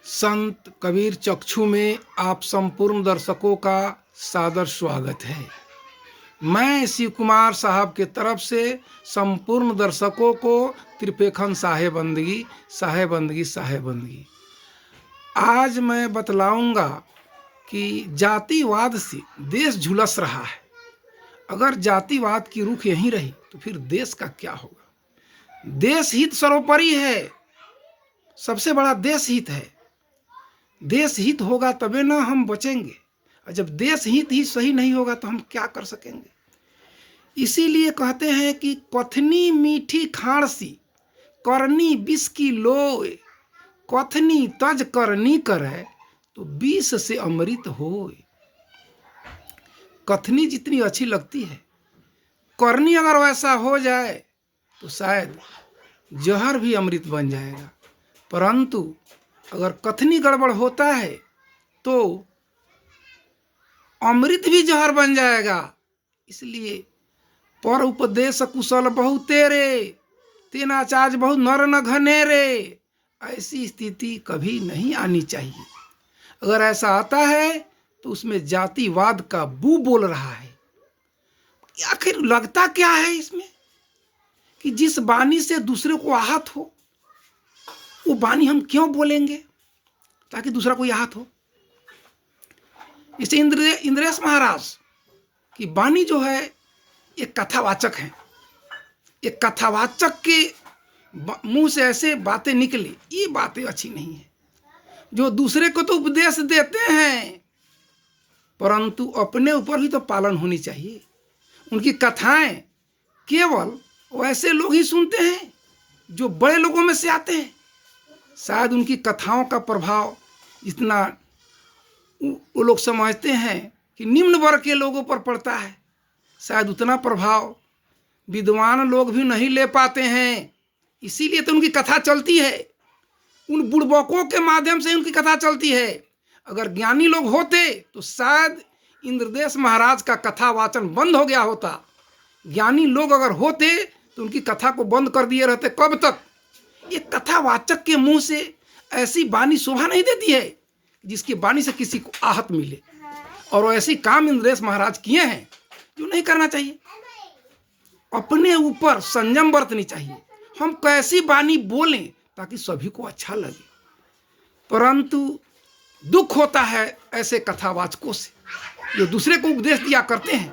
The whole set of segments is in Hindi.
संत कबीर चक्षु में आप संपूर्ण दर्शकों का सादर स्वागत है। मैं शिव कुमार साहब के तरफ से संपूर्ण दर्शकों को त्रिपेखन साहेबंदगी साहेबंदगी साहेबंदगी। आज मैं बतलाऊंगा कि जातिवाद से देश झुलस रहा है। अगर जातिवाद की रुख यहीं रही तो फिर देश का क्या होगा। देश हित सर्वोपरि है, सबसे बड़ा देश हित है। देश हित होगा तबे ना हम बचेंगे, और जब देश हित ही सही नहीं होगा तो हम क्या कर सकेंगे। इसीलिए कहते हैं कि कथनी मीठी खांसी करनी विष की लोए, कथनी तज करनी करे तो विष से अमृत होए। कथनी जितनी अच्छी लगती है, करनी अगर वैसा हो जाए तो शायद जहर भी अमृत बन जाएगा। परंतु अगर कथनी गड़बड़ होता है तो अमृत भी जहर बन जाएगा। इसलिए पर उपदेश कुशल बहु तेरे, तेना चाज बहु नर न घनेरे। ऐसी स्थिति कभी नहीं आनी चाहिए। अगर ऐसा आता है तो उसमें जातिवाद का बू बोल रहा है। आखिर लगता क्या है इसमें कि जिस वाणी से दूसरे को आहत हो वो वाणी हम क्यों बोलेंगे ताकि दूसरा कोई आहत हो। इसे इंद्रेश महाराज की वाणी जो है ये कथावाचक है। ये कथावाचक के मुंह से ऐसे बातें निकली, ये बातें अच्छी नहीं है। जो दूसरे को तो उपदेश देते हैं परंतु अपने ऊपर भी तो पालन होनी चाहिए। उनकी कथाएं केवल वैसे लोग ही सुनते हैं जो बड़े लोगों में से आते हैं। शायद उनकी कथाओं का प्रभाव जितना वो लोग समझते हैं कि निम्न वर्ग के लोगों पर पड़ता है, शायद उतना प्रभाव विद्वान लोग भी नहीं ले पाते हैं। इसीलिए तो उनकी कथा चलती है, उन बुड़बकों के माध्यम से उनकी कथा चलती है। अगर ज्ञानी लोग होते तो शायद इंद्रदेश महाराज का कथा वाचन बंद हो गया होता। ज्ञानी लोग अगर होते तो उनकी कथा को बंद कर दिए रहते कब तक। ये कथावाचक के मुंह से ऐसी वाणी शोभा नहीं देती है जिसकी वाणी से किसी को आहत मिले। और ऐसी काम इंद्रेश महाराज किए हैं जो नहीं करना चाहिए। अपने ऊपर संयम बरतनी चाहिए। हम कैसी वाणी बोलें ताकि सभी को अच्छा लगे। परंतु दुख होता है ऐसे कथावाचकों से जो दूसरे को उपदेश दिया करते हैं,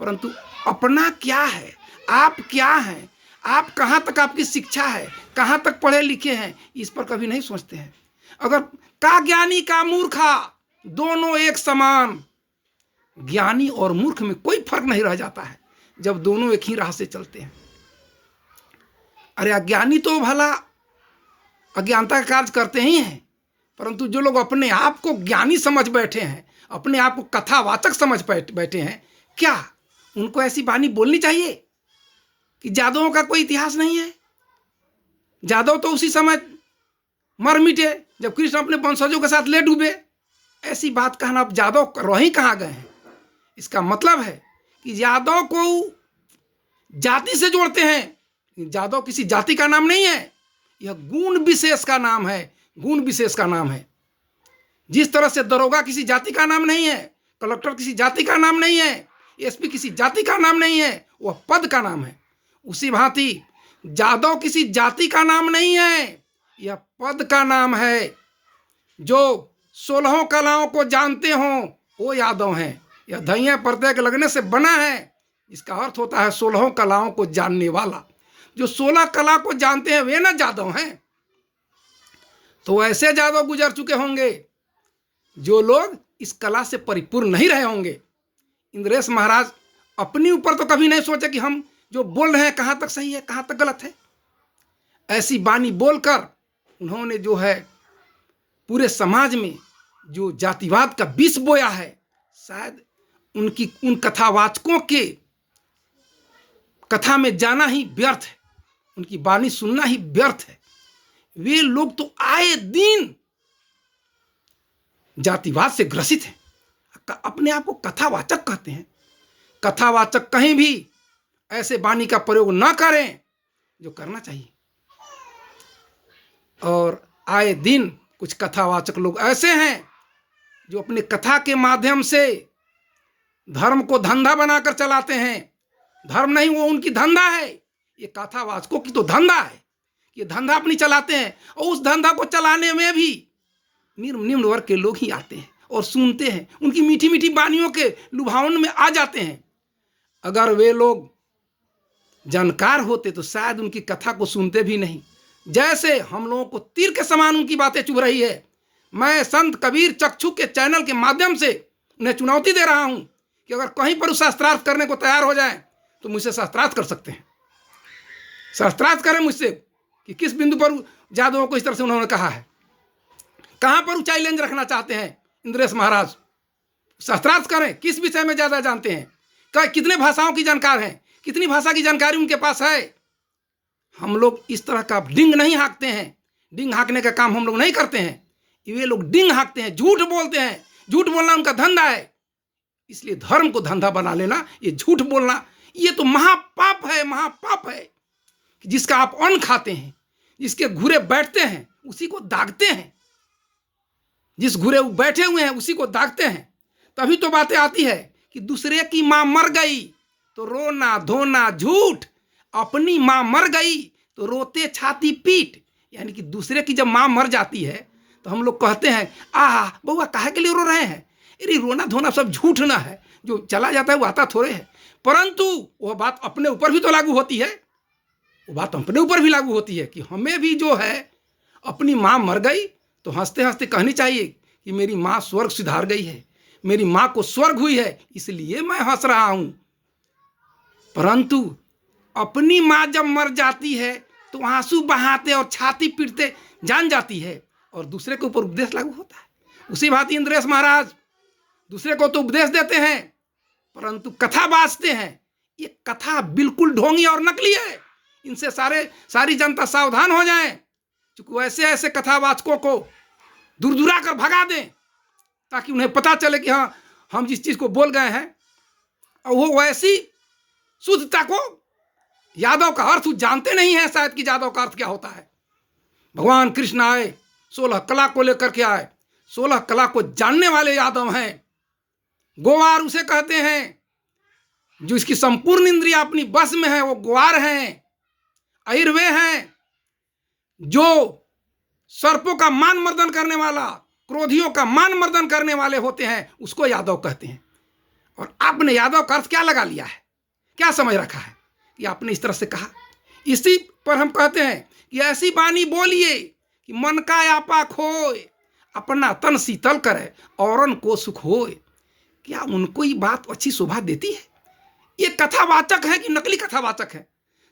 परंतु अपना क्या है, आप क्या हैं, आप कहाँ तक आपकी शिक्षा है, कहाँ तक पढ़े लिखे हैं, इस पर कभी नहीं सोचते हैं। अगर का ज्ञानी का मूर्खा दोनों एक समान, ज्ञानी और मूर्ख में कोई फर्क नहीं रह जाता है जब दोनों एक ही राह से चलते हैं। अरे अज्ञानी तो भला अज्ञानता का कार्य करते ही हैं, परंतु जो लोग अपने आप को ज्ञानी समझ बैठे हैं, अपने आप को कथावाचक समझ बैठे हैं, क्या उनको ऐसी वाणी बोलनी चाहिए कि जादवों का कोई इतिहास नहीं है। जादव तो उसी समय मर मिटे जब कृष्ण अपने वंशजों के साथ ले डूबे। ऐसी बात कहना, अब जादव रह ही कहाँ गए हैं। इसका मतलब है कि यादव को जाति से जोड़ते हैं। जादव किसी जाति का नाम नहीं है, यह गुण विशेष का नाम है। गुण विशेष का नाम है। जिस तरह से दरोगा किसी जाति का नाम नहीं है, कलेक्टर किसी जाति का नाम नहीं है, एसपी किसी जाति का नाम नहीं है, वह पद का नाम है। उसी भांति जादव किसी जाति का नाम नहीं है, यह पद का नाम है। जो 16 कलाओं को जानते हों वो यादव हैं। यह धैया प्रत्येक लगने से बना है, इसका अर्थ होता है 16 कलाओं को जानने वाला। जो 16 कला को जानते हैं वे ना जादव हैं। तो ऐसे जादव गुजर चुके होंगे जो लोग इस कला से परिपूर्ण नहीं रहे होंगे। इंद्रेश महाराज अपने ऊपर तो कभी नहीं सोचे कि हम जो बोल रहे हैं कहाँ तक सही है, कहाँ तक गलत है। ऐसी वाणी बोलकर उन्होंने जो है पूरे समाज में जो जातिवाद का विष बोया है, शायद उन कथावाचकों के कथा में जाना ही व्यर्थ है, उनकी वाणी सुनना ही व्यर्थ है। वे लोग तो आए दिन जातिवाद से ग्रसित हैं, अपने आप को कथावाचक कहते हैं। कथावाचक कहीं भी ऐसे वाणी का प्रयोग ना करें जो करना चाहिए। और आए दिन कुछ कथावाचक लोग ऐसे हैं जो अपने कथा के माध्यम से धर्म को धंधा बनाकर चलाते हैं। धर्म नहीं, वो उनकी धंधा है। ये कथावाचकों की तो धंधा है, ये धंधा अपनी चलाते हैं। और उस धंधा को चलाने में भी निम्न वर्ग के लोग ही आते हैं और सुनते हैं, उनकी मीठी मीठी वाणियों के लुभावन में आ जाते हैं। अगर वे लोग जानकार होते तो शायद उनकी कथा को सुनते भी नहीं। जैसे हम लोगों को तीर के समान उनकी बातें चुभ रही है। मैं संत कबीर चक्षु के चैनल के माध्यम से उन्हें चुनौती दे रहा हूं कि अगर कहीं पर शास्त्रार्थ करने को तैयार हो जाए तो मुझसे शास्त्रार्थ कर सकते हैं। शास्त्रार्थ करें मुझसे कि किस बिंदु पर जादवों को इस तरह से उन्होंने कहा है, कहां पर चैलेंज रखना चाहते हैं इंद्रेश महाराज। शास्त्रार्थ करें, किस विषय में ज्यादा जानते हैं, कितने भाषाओं की जानकार हैं, कितनी भाषा की जानकारी उनके पास है। हम लोग इस तरह का डिंग नहीं हाँकते हैं, डिंग हाँकने का काम हम लोग नहीं करते हैं। वे लोग डिंग हाँकते हैं, झूठ बोलते हैं, झूठ बोलना उनका धंधा है। इसलिए धर्म को धंधा बना लेना, ये झूठ बोलना, ये तो महापाप है, महापाप है। जिसका आप अन्न खाते हैं, जिसके घुरे बैठते हैं उसी को दागते हैं, जिस घुरे बैठे हुए हैं उसी को दागते हैं। तभी तो बातें आती है कि दूसरे की मां मर गई तो रोना धोना झूठ, अपनी मां मर गई तो रोते छाती पीट। यानी कि दूसरे की जब मां मर जाती है तो हम लोग कहते हैं आह बउआ काहे के लिए रो रहे हैं। अरे रोना धोना सब झूठ ना है, जो चला जाता है वो आता थोड़े है। परंतु वह बात अपने ऊपर भी तो लागू होती है, वो बात अपने ऊपर भी लागू होती है कि हमें भी जो है अपनी माँ मर गई तो हंसते हंसते कहनी चाहिए कि मेरी माँ स्वर्ग सिधार गई है, मेरी माँ को स्वर्ग हुई है, इसलिए मैं हंस रहा हूं। परंतु अपनी माँ जब मर जाती है तो आंसू बहाते और छाती पीटते जान जाती है और दूसरे के ऊपर उपदेश लागू होता है। उसी भांति इंद्रेश महाराज दूसरे को तो उपदेश देते हैं परंतु कथा बाजते हैं। ये कथा बिल्कुल ढोंगी और नकली है। इनसे सारी जनता सावधान हो जाए, क्योंकि ऐसे ऐसे कथावाचकों को दूर कर भगा दें ताकि उन्हें पता चले कि हाँ हम जिस चीज को बोल गए हैं और वो वैसी शुद्धता को, यादव का अर्थ जानते नहीं है शायद कि यादव का अर्थ क्या होता है। भगवान कृष्ण आए, 16 कला को लेकर के आए, 16 कला को जानने वाले यादव हैं। गोवार उसे कहते हैं जो इसकी संपूर्ण इंद्रिया अपनी बस में है, वो ग्वार हैं। अहिर वे हैं जो सर्पों का मान मर्दन करने वाला, क्रोधियों का मान मर्दन करने वाले होते हैं, उसको यादव कहते हैं। और आपने यादव का अर्थ क्या लगा लिया है, क्या समझ रखा है कि आपने इस तरह से कहा। इसी पर हम कहते हैं कि ऐसी बानी बोलिए कि मन का आपा खोए, अपना तन शीतल करे औरन को सुख होए। क्या उनको ये बात अच्छी शोभा देती है? ये कथावाचक है कि नकली कथावाचक है?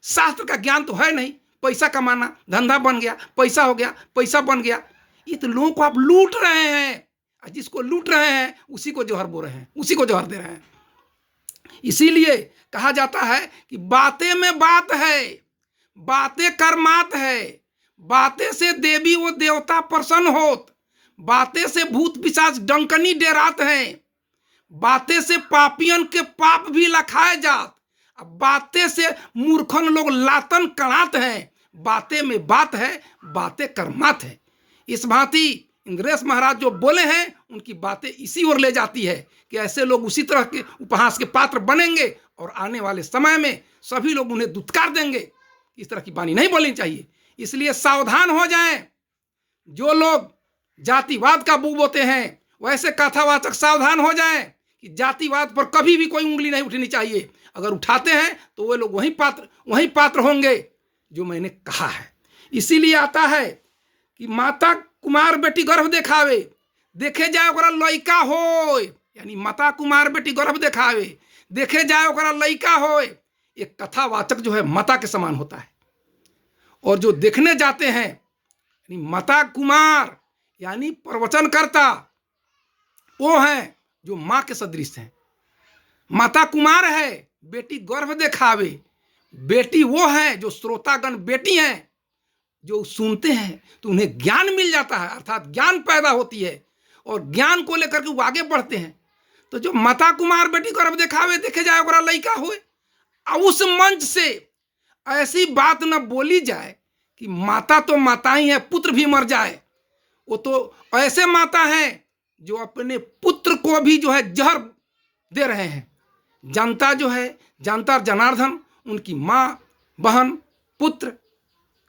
शास्त्र का ज्ञान तो है नहीं, पैसा कमाना धंधा बन गया, पैसा हो गया, पैसा बन गया। ये तो लोगों को आप लूट रहे हैं, जिसको लूट रहे हैं उसी को जौहर बो रहे हैं, उसी को जौहर दे रहे हैं। इसीलिए कहा जाता है कि बातें में बात है, बातें कर्मात है, बातें से देवी वो देवता प्रसन्न होत, बातें से भूत पिशाच डंकनी डेरात हैं, बातें से पापियन के पाप भी लखाए जात, अब बातें से मूर्खन लोग लातन कड़ात हैं। बातें में बात है, बातें कर्मात है। इस भांति इंद्रेश महाराज जो बोले हैं उनकी बातें इसी ओर ले जाती है कि ऐसे लोग उसी तरह के उपहास के पात्र बनेंगे और आने वाले समय में सभी लोग उन्हें दुत्कार देंगे। इस तरह की वाणी नहीं बोलनी चाहिए। इसलिए सावधान हो जाएं। जो लोग जातिवाद का बू बोते हैं वैसे कथावाचक सावधान हो जाएं कि जातिवाद पर कभी भी कोई उंगली नहीं उठनी चाहिए। अगर उठाते हैं तो वे लोग वहीं पात्र होंगे जो मैंने कहा है। इसीलिए आता है कि माता कुमार बेटी गर्भ देखावे, देखे जाए ओकरा लइका होय। यानी माता कुमार बेटी गर्भ देखावे, देखे जाए ओकरा लइका होय। एक कथावाचक जो है माता के समान होता है, और जो देखने जाते हैं यानी माता कुमार यानी प्रवचनकर्ता वो हैं जो माँ के सदृश हैं। माता कुमार है, बेटी गर्भ देखावे, बेटी वो है जो श्रोतागण बेटी हैं, जो सुनते हैं तो उन्हें ज्ञान मिल जाता है, अर्थात ज्ञान पैदा होती है और ज्ञान को लेकर के वो आगे बढ़ते हैं। तो जो माता कुमार बेटी गर्भ देखावे, देखे जाए ओकरा लइका होए, और उस मंच से ऐसी बात न बोली जाए कि माता तो माता ही है, पुत्र भी मर जाए, वो तो ऐसे माता हैं जो अपने पुत्र को भी जो है जहर दे रहे हैं। जनता जो है, जनता जनार्दन उनकी माँ, बहन, पुत्र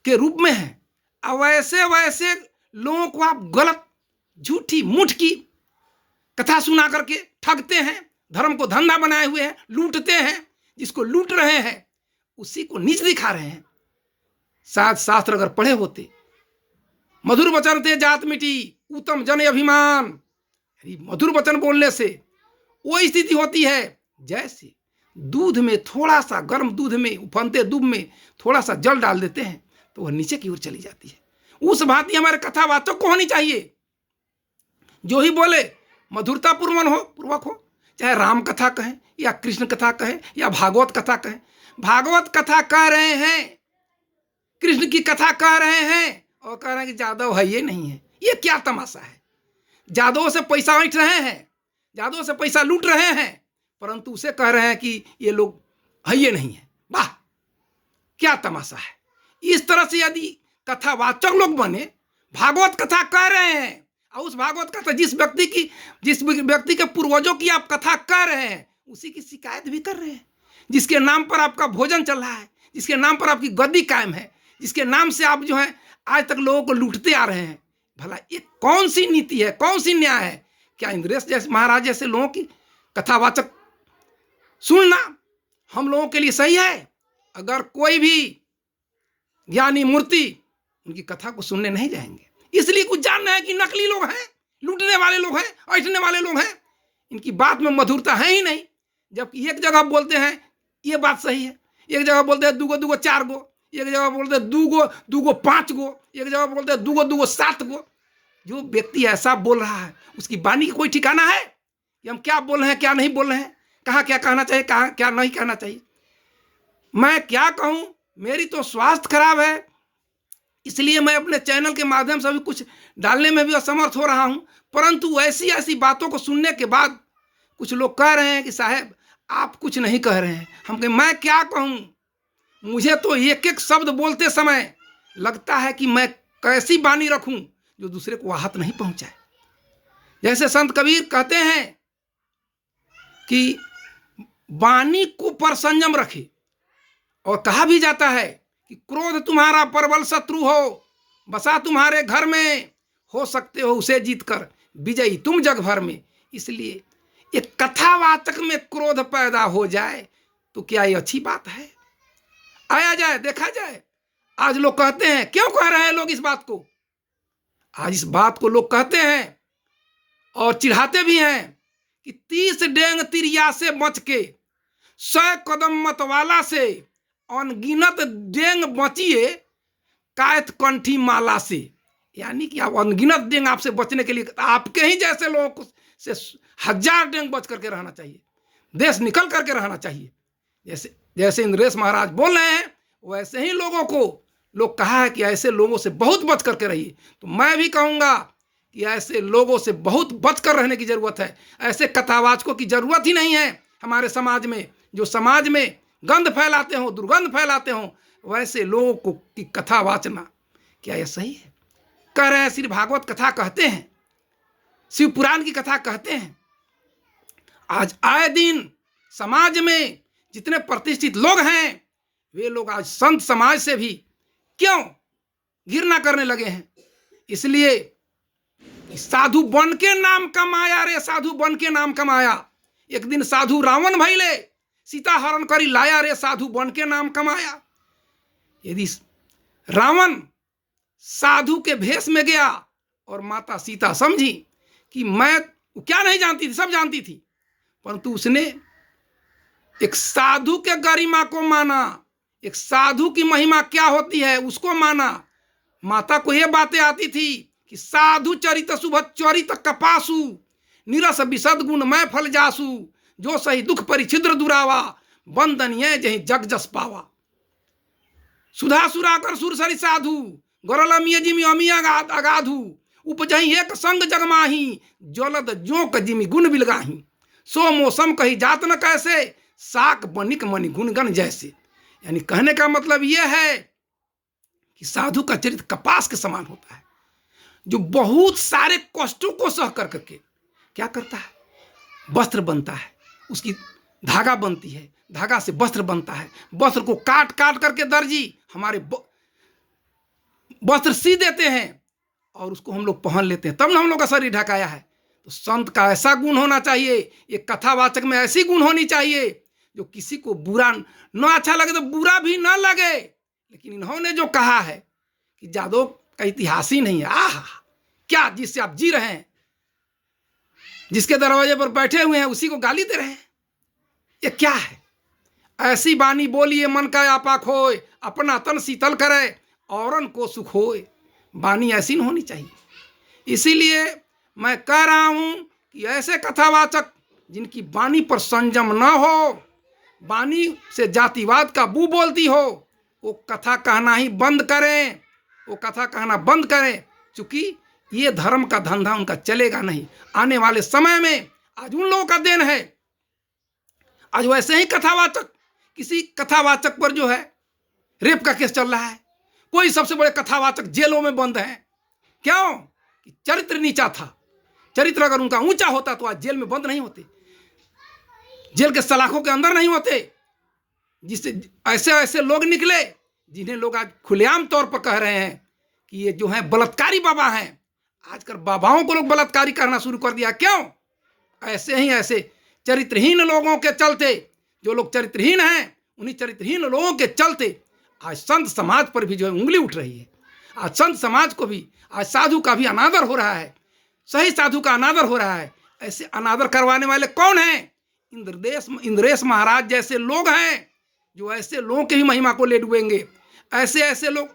के रूप में है। अब वैसे वैसे लोगों को आप गलत झूठी मुठ की कथा सुना करके ठगते हैं, धर्म को धंधा बनाए हुए हैं, लूटते हैं। जिसको लूट रहे हैं उसी को नीच दिखा रहे हैं। शायद शास्त्र अगर पढ़े होते, मधुर वचन ते जात मिटी उत्तम जन अभिमान। मधुर वचन बोलने से वो स्थिति होती है जैसे दूध में थोड़ा सा, गर्म दूध में, उफनते दूध में थोड़ा सा जल डाल देते हैं तो वह नीचे की ओर चली जाती है। उस भांति हमारे कथावाचक को होनी चाहिए। जो ही बोले मधुरता पूर्वक हो, चाहे राम कथा कहें या कृष्ण कथा कहें या भागवत कथा कहें। भागवत कथा कह रहे हैं, कृष्ण की कथा कह रहे हैं और कह रहे हैं कि जादव है, ये नहीं है। ये क्या तमाशा है? जादवों से पैसा ऐंठ रहे हैं, जादवों से पैसा लूट रहे हैं, परंतु उसे कह रहे हैं कि ये लोग है, ये नहीं है। वाह, क्या तमाशा है! इस तरह से यदि कथावाचक लोग बने, भागवत कथा कह रहे हैं और उस भागवत कथा जिस व्यक्ति के पूर्वजों की आप कथा कह रहे हैं उसी की शिकायत भी कर रहे हैं, जिसके नाम पर आपका भोजन चल रहा है, जिसके नाम पर आपकी गद्दी कायम है, जिसके नाम से आप जो है आज तक लोगों को लूटते आ रहे हैं। भला ये कौन सी नीति है, कौन सी न्याय है? क्या इंद्रेश जैसे महाराज जैसे लोगों की कथावाचक सुनना हम लोगों के लिए सही है? अगर कोई भी ज्ञानी मूर्ति उनकी कथा को सुनने नहीं जाएंगे, इसलिए कुछ जानना है कि नकली लोग हैं, लूटने वाले लोग हैं, ऐठने वाले लोग हैं। इनकी बात में मधुरता है ही नहीं। जबकि एक जगह बोलते हैं ये बात सही है, एक जगह बोलते हैं दूगो दूगो चार गो, एक जगह बोलते हैं दूगो दूगो पाँच गो, एक जगह बोलते हैं दूगो दूगो सात गो। जो व्यक्ति ऐसा बोल रहा है उसकी वाणी का कोई ठिकाना है कि हम क्या बोल रहे हैं, क्या नहीं बोल रहे हैं, कहाँ क्या कहना चाहिए, कहाँ क्या नहीं कहना चाहिए? मैं क्या कहूँ, मेरी तो स्वास्थ्य खराब है, इसलिए मैं अपने चैनल के माध्यम से भी कुछ डालने में भी असमर्थ हो रहा हूँ। परंतु ऐसी ऐसी बातों को सुनने के बाद कुछ लोग कह रहे हैं कि साहब आप कुछ नहीं कह रहे हैं। हम कहें मैं क्या कहूँ, मुझे तो एक एक शब्द बोलते समय लगता है कि मैं कैसी वाणी रखूं जो दूसरे को आहत नहीं पहुंचाए। जैसे संत कबीर कहते हैं कि वाणी को पर संयम रखे, और कहा भी जाता है कि क्रोध तुम्हारा प्रबल शत्रु हो, बसा तुम्हारे घर में, हो सकते हो उसे जीतकर विजयी तुम जग भर में। इसलिए एक कथावाचक में क्रोध पैदा हो जाए तो क्या ये अच्छी बात है? आया जाए, देखा जाए। आज लोग कहते हैं, क्यों कह रहे हैं लोग इस बात को? आज इस बात को लोग कहते हैं और चिढ़ाते भी हैं कि 30 डेंग तिरिया से बच के 100 कदम मतवाला से अनगिनत डेंग बचिए कायत कंठी माला से। यानी कि आप अनगिनत डेंग आपसे बचने के लिए आपके ही जैसे लोगों को से 1000 डेंग बच करके रहना चाहिए, देश निकल करके रहना चाहिए। जैसे जैसे इंद्रेश महाराज बोल रहे हैं वैसे ही लोगों को लोग कहा है कि ऐसे लोगों से बहुत बच करके रहिए। तो मैं भी कहूँगा कि ऐसे लोगों से बहुत बच कर रहने की जरूरत है। ऐसे कथावाचकों की जरूरत ही नहीं है हमारे समाज में, जो समाज में गंध फैलाते हों, दुर्गंध फैलाते हों। वैसे लोगों को की कथा वाचना क्या यह सही है? कह रहे हैं श्री भागवत कथा कहते हैं, शिव पुराण की कथा कहते हैं। आज आए दिन समाज में जितने प्रतिष्ठित लोग हैं वे लोग आज संत समाज से भी क्यों घृणा करने लगे हैं? इसलिए साधु बन के नाम कमाया रे, साधु बन के नाम कमाया। एक दिन साधु रावण भइले, सीता हरण करी लाया रे, साधु बन के नाम कमाया। यदि रावण साधु के भेष में गया और माता सीता समझी कि मैं क्या नहीं जानती थी, सब जानती थी, परंतु उसने एक साधु के गरिमा को माना, एक साधु की महिमा क्या होती है उसको माना। माता को ये बातें आती थी कि साधु चरित शुभ चरित कपासु, निरस विशद गुण मैं फल जासु, जो सही दुख परिछिद्र दुरावा, बंदनिये जही जग जस पावा। सुधा सुराकर सुरसरी साधु, गरलमिय जिमि अमी अगाधु, उपजही एक संग जगमाही, ज्वलद जोक जिमि गुण बिलगाही, सो मौसम कही जात न कैसे, साक बनिक मणि गुणगन जैसे। यानी कहने का मतलब यह है कि साधु का चरित्र कपास के समान होता है। जो बहुत सारे कष्टों को सह कर करके क्या करता है, वस्त्र बनता है, उसकी धागा बनती है, धागा से वस्त्र बनता है, वस्त्र को काट काट करके दर्जी हमारे वस्त्र सी देते हैं और उसको हम लोग पहन लेते हैं, तब ना हम लोग का शरीर ढकाया है। तो संत का ऐसा गुण होना चाहिए, एक कथावाचक में ऐसी गुण होनी चाहिए जो किसी को बुरा न अच्छा लगे तो बुरा भी ना लगे। लेकिन इन्होंने जो कहा है कि जादव का इतिहास ही नहीं है, आहा क्या, जिससे आप जी रहे हैं, जिसके दरवाजे पर बैठे हुए हैं उसी को गाली दे रहे हैं, ये क्या है? ऐसी बानी बोलिए मन का आपा खोए, अपना तन शीतल करे औरन को सुख होए। बानी ऐसी नहीं होनी चाहिए। इसीलिए मैं कह रहा हूं कि ऐसे कथावाचक जिनकी बानी पर संयम न हो, बानी से जातिवाद का बू बोलती हो, वो कथा कहना ही बंद करें, वो कथा कहना बंद करें, क्योंकि ये धर्म का धंधा उनका चलेगा नहीं। आने वाले समय में आज उन लोगों का देन है, आज वैसे ही कथावाचक, किसी कथावाचक पर जो है रेप का केस चल रहा है, कोई सबसे बड़े कथावाचक जेलों में बंद हैं। क्यों? कि चरित्र नीचा था। चरित्र अगर उनका ऊंचा होता तो आज जेल में बंद नहीं होते, जेल के सलाखों के अंदर नहीं होते। जिससे ऐसे ऐसे लोग निकले जिन्हें लोग आज खुलेआम तौर पर कह रहे हैं कि ये जो है बलात्कारी बाबा हैं। आजकल बाबाओं को लोग बलात्कारी करना शुरू कर दिया। क्यों? ऐसे ही ऐसे चरित्रहीन लोगों के चलते, जो लोग चरित्रहीन हैं उन्हीं चरित्रहीन लोगों के चलते आज संत समाज पर भी जो है उंगली उठ रही है। आज संत समाज को भी, आज साधु का भी अनादर हो रहा है, सही साधु का अनादर हो रहा है। ऐसे अनादर करवाने वाले कौन हैं? इंद्रेश महाराज जैसे लोग हैं, जो ऐसे लोगों की ही महिमा को ले डूबेंगे। ऐसे ऐसे लोग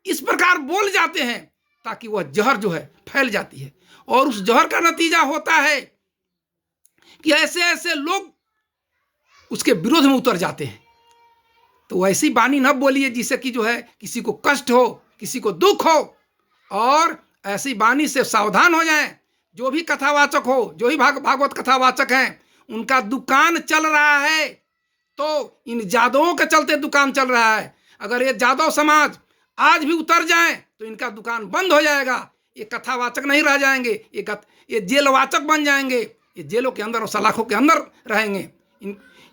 इस प्रकार बोल जाते हैं ताकि वह जहर जो है फैल जाती है, और उस जहर का नतीजा होता है कि ऐसे ऐसे लोग उसके विरोध में उतर जाते हैं। तो ऐसी बानी न बोलिए जिससे कि जो है किसी को कष्ट हो, किसी को दुख हो, और ऐसी बानी से सावधान हो जाएं। जो भी कथावाचक हो, जो भी भागवत कथावाचक हैं, उनका दुकान चल रहा है तो इन जादवों के चलते दुकान चल रहा है। अगर ये जादव समाज आज भी उतर जाए तो इनका दुकान बंद हो जाएगा। ये कथावाचक नहीं रह जाएंगे, ये जेलवाचक बन जाएंगे। ये जेलों के अंदर और सलाखों के अंदर रहेंगे,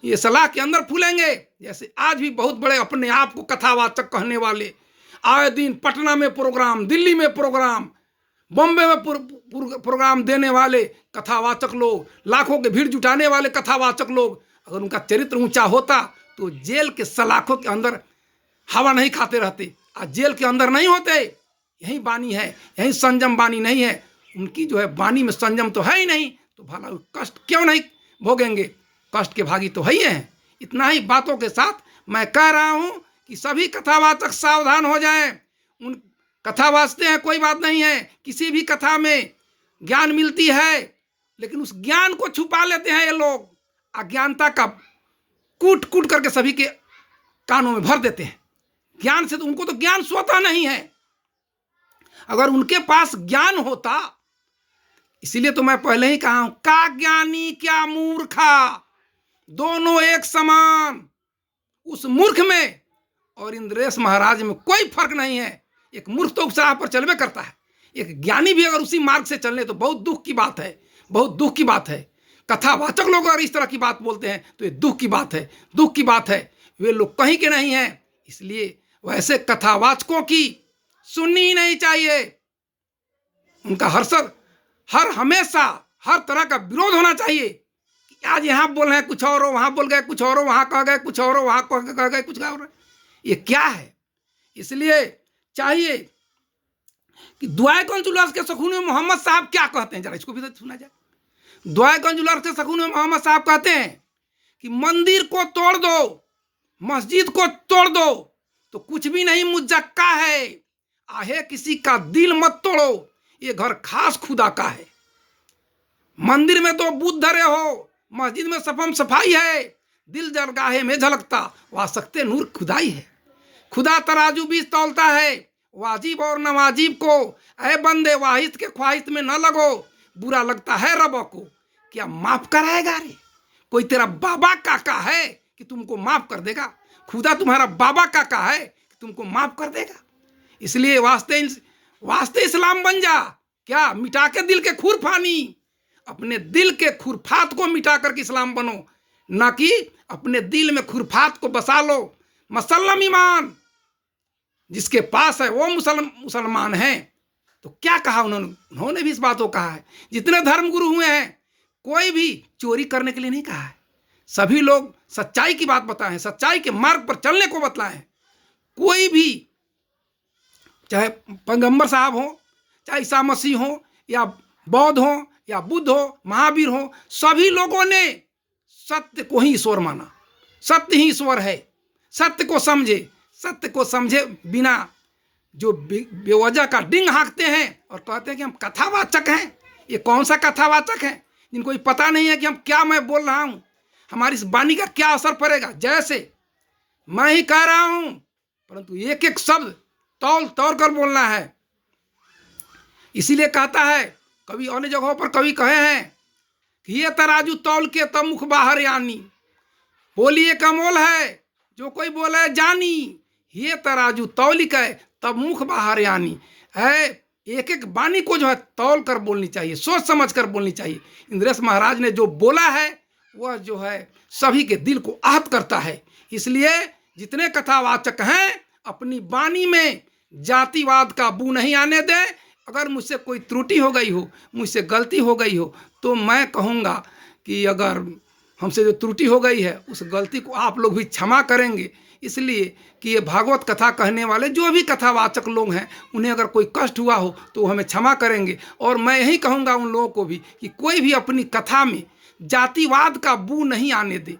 ये सलाह के अंदर फूलेंगे। जैसे आज भी बहुत बड़े अपने आप को कथावाचक कहने वाले आए दिन पटना में प्रोग्राम, दिल्ली में प्रोग्राम, बॉम्बे में प्रोग्राम देने वाले कथावाचक लोग, लाखों के भीड़ जुटाने वाले कथावाचक लोग, अगर उनका चरित्र ऊंचा होता तो जेल के सलाखों के अंदर हवा नहीं खाते रहते। आज जेल के अंदर नहीं होते। यही बानी है, यही संयम बानी नहीं है। उनकी जो है बानी में संयम तो है ही नहीं, तो भला कष्ट क्यों नहीं भोगेंगे? कष्ट के भागी तो है ही हैं। इतना ही बातों के साथ मैं कह रहा हूं कि सभी कथावाचक सावधान हो जाएं। उन कथा वाचते हैं, कोई बात नहीं है, किसी भी कथा में ज्ञान मिलती है, लेकिन उस ज्ञान को छुपा लेते हैं ये लोग। अज्ञानता का कूट कूट करके सभी के कानों में भर देते हैं। ज्ञान से तो उनको तो ज्ञान स्वतः नहीं है। अगर उनके पास ज्ञान होता, इसीलिए तो मैं पहले ही कहा हूं, का ज्ञानी क्या मूर्खा, दोनों एक समान। उस मूर्ख में और इंद्रेश महाराज में कोई फर्क नहीं है। एक मूर्ख तो उपसराह पर चलवे करता है, एक ज्ञानी भी अगर उसी मार्ग से चलने तो बहुत दुख की बात है, बहुत दुख की बात है। कथावाचक लोग अगर इस तरह की बात बोलते हैं तो ये दुख की बात है, दुख की बात है। वे लोग कहीं के नहीं हैं। इसलिए वैसे कथावाचकों की सुननी ही नहीं चाहिए। उनका हर हमेशा हर तरह का विरोध होना चाहिए। आज यहाँ बोल रहे हैं कुछ और, वहां बोल गए कुछ और, वहां कह गए कुछ और, वहां कह गए कुछ और, ये क्या है? इसलिए चाहिए कि दुआएगंज उल्लास के सखून में मोहम्मद साहब क्या कहते हैं, जरा इसको भी तो सुना जाए। दुआएगंज उल्लास के सखून में मोहम्मद साहब कहते हैं कि मंदिर को तोड़ दो, मस्जिद को तोड़ दो तो कुछ भी नहीं मुज्जक्का है। आहे किसी का दिल मत तोड़ो, ये घर खास खुदा का है। मंदिर में तो बुद्ध धरे हो, मस्जिद में सफम सफाई है, दिल जरगाहे में झलकता वासकते नूर खुदाई है। खुदा तराजू भी तौलता है, वाजिब और नवाजिब को, ऐ बंदे वाहिद के ख्वाहिश में न लगो। बुरा लगता है रब को, क्या माफ कराएगा रे? कोई तेरा बाबा काका है कि तुमको माफ कर देगा? खुदा तुम्हारा बाबा काका है कि तुमको माफ कर देगा? इसलिए वास्ते इस्लाम बन जा। क्या? मिटा के दिल के खुरफानी, अपने दिल के खुरफात को मिटा करके इस्लाम बनो, ना कि अपने दिल में खुरफात को बसा लो। मुसल्लम ईमान जिसके पास है वो मुसलमान है। तो क्या कहा उन्होंने भी इस बात को कहा है। जितने धर्मगुरु हुए हैं कोई भी चोरी करने के लिए नहीं कहा है। सभी लोग सच्चाई की बात बताए हैं, सच्चाई के मार्ग पर चलने को बतलाए हैं। कोई भी, चाहे पैगंबर साहब हो, चाहे ईसा मसीह हो, या बौद्ध हो, या बुद्ध हो, महावीर हो, सभी लोगों ने सत्य को ही ईश्वर माना। सत्य ही ईश्वर है। सत्य को समझे, सत्य को समझे बिना जो बेवजह का डिंग हाँकते हैं और कहते हैं कि हम कथावाचक हैं। ये कौन सा कथावाचक है जिनको ये पता नहीं है कि हम क्या मैं बोल रहा हूं, हमारी इस वाणी का क्या असर पड़ेगा। जैसे मैं ही कह रहा हूं, परंतु एक एक शब्द तौल तौल कर बोलना है। इसीलिए कहता है, कभी अन्य जगहों पर कवि कहे हैं कि ये तराजू तौल के तब मुख बाहर यानी, बोलिए कमोल है जो कोई बोले जानी, ये तराजू तौल के तब मुख बाहर यानी है। एक एक वाणी को जो है तौल कर बोलनी चाहिए, सोच समझ कर बोलनी चाहिए। इंद्रेश महाराज ने जो बोला है वह जो है सभी के दिल को आहत करता है। इसलिए जितने कथावाचक हैं अपनी वाणी में जातिवाद का बू नहीं आने दें। अगर मुझसे कोई त्रुटि हो गई हो, मुझसे गलती हो गई हो, तो मैं कहूँगा कि अगर हमसे जो त्रुटि हो गई है उस गलती को आप लोग भी क्षमा करेंगे। इसलिए कि ये भागवत कथा कहने वाले जो भी कथावाचक लोग हैं उन्हें अगर कोई कष्ट हुआ हो तो हमें क्षमा करेंगे। और मैं यही कहूँगा उन लोगों को भी कि कोई भी अपनी कथा में जातिवाद का बू नहीं आने दे,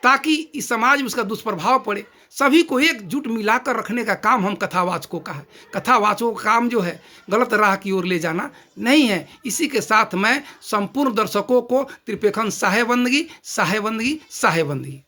ताकि इस समाज में उसका दुष्प्रभाव पड़े। सभी को एकजुट मिलाकर रखने का काम हम कथावाचकों का है। कथावाचकों का काम जो है गलत राह की ओर ले जाना नहीं है। इसी के साथ मैं संपूर्ण दर्शकों को त्रिपेखन साहेबंदगी साहेबंदगी साहेबंदगी।